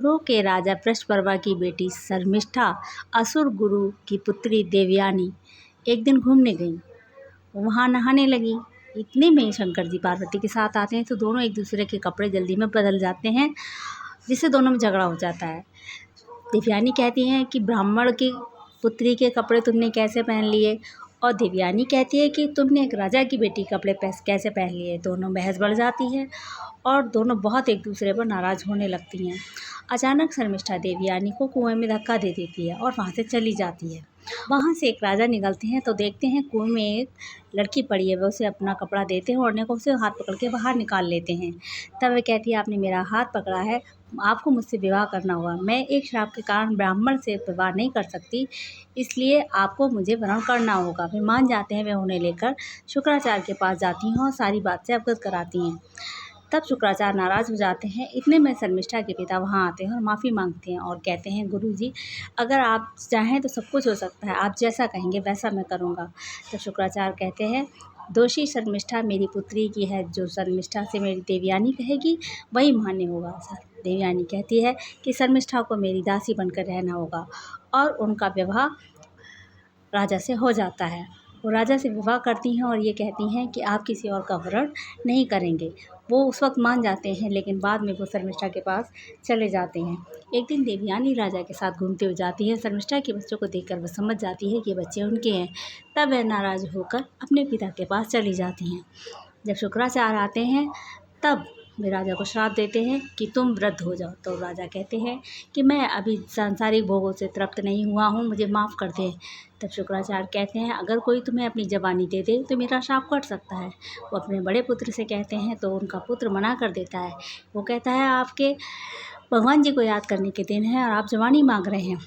रो के राजा पृष्ठपर्वा की बेटी शर्मिष्ठा असुर गुरु की पुत्री देवयानी एक दिन घूमने गईं। वहाँ नहाने लगी। इतने में शंकर जी पार्वती के साथ आते हैं तो दोनों एक दूसरे के कपड़े जल्दी में बदल जाते हैं, जिससे दोनों में झगड़ा हो जाता है। देवयानी कहती हैं कि ब्राह्मण की पुत्री के कपड़े तुमने कैसे पहन लिए, और देवयानी कहती है कि तुमने एक राजा की बेटी के कपड़े कैसे पहन लिए। दोनों बहस बढ़ जाती है और दोनों बहुत एक दूसरे पर नाराज़ होने लगती हैं। अचानक शर्मिष्ठा देवयानी को कुएं में धक्का दे देती है और वहाँ से चली जाती है। वहाँ से एक राजा निकलते हैं तो देखते हैं कुएं में एक लड़की पड़ी है। वह उसे अपना कपड़ा देते हैं और उसे हाथ पकड़ के बाहर निकाल लेते हैं। तब वह कहती है, आपने मेरा हाथ पकड़ा है, आपको मुझसे विवाह करना होगा। मैं एक श्राप के कारण ब्राह्मण से विवाह नहीं कर सकती, इसलिए आपको मुझे वरण करना होगा। वे मान जाते हैं। वे उन्हें लेकर शुक्राचार्य के पास जाती हैं और सारी बात से अवगत कराती हैं। तब शुक्राचार्य नाराज़ हो जाते हैं। इतने में शर्मिष्ठा के पिता वहाँ आते हैं और माफ़ी मांगते हैं और कहते हैं, गुरुजी, अगर आप चाहें तो सब कुछ हो सकता है, आप जैसा कहेंगे वैसा मैं करूँगा। तब शुक्राचार्य कहते हैं, दोषी शर्मिष्ठा मेरी पुत्री की है, जो शर्मिष्ठा से मेरी देवयानी कहेगी वही मान्य होगा। देवयानी कहती है कि शर्मिष्ठा को मेरी दासी बनकर रहना होगा, और उनका विवाह राजा से हो जाता है। वो राजा से विवाह करती हैं और ये कहती हैं कि आप किसी और का वरण नहीं करेंगे। वो उस वक्त मान जाते हैं, लेकिन बाद में वो शर्मिष्ठा के पास चले जाते हैं। एक दिन देवयानी राजा के साथ घूमते हुए जाती है। शर्मिष्ठा के बच्चों को देखकर वह समझ जाती है कि बच्चे उनके हैं। तब वह नाराज़ होकर अपने पिता के पास चली जाती हैं। जब शुक्राचार्य आते हैं तब वे राजा को श्राप देते हैं कि तुम वृद्ध हो जाओ। तो राजा कहते हैं कि मैं अभी सांसारिक भोगों से तृप्त नहीं हुआ हूँ, मुझे माफ़ कर दें। तब शुक्राचार्य कहते हैं, अगर कोई तुम्हें अपनी जवानी दे दे तो मेरा श्राप कट सकता है। वो अपने बड़े पुत्र से कहते हैं तो उनका पुत्र मना कर देता है। वो कहता है, आपके भगवान जी को याद करने के दिन है और आप जवानी मांग रहे हैं।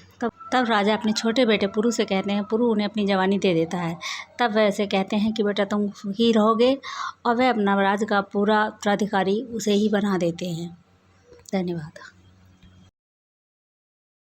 तब राजा अपने छोटे बेटे पुरु से कहते हैं। पुरु उन्हें अपनी जवानी दे देता है। तब वह ऐसे कहते हैं कि बेटा तुम सुखी रहोगे, और वह अपना राज्य का पूरा उत्तराधिकारी उसे ही बना देते हैं। धन्यवाद।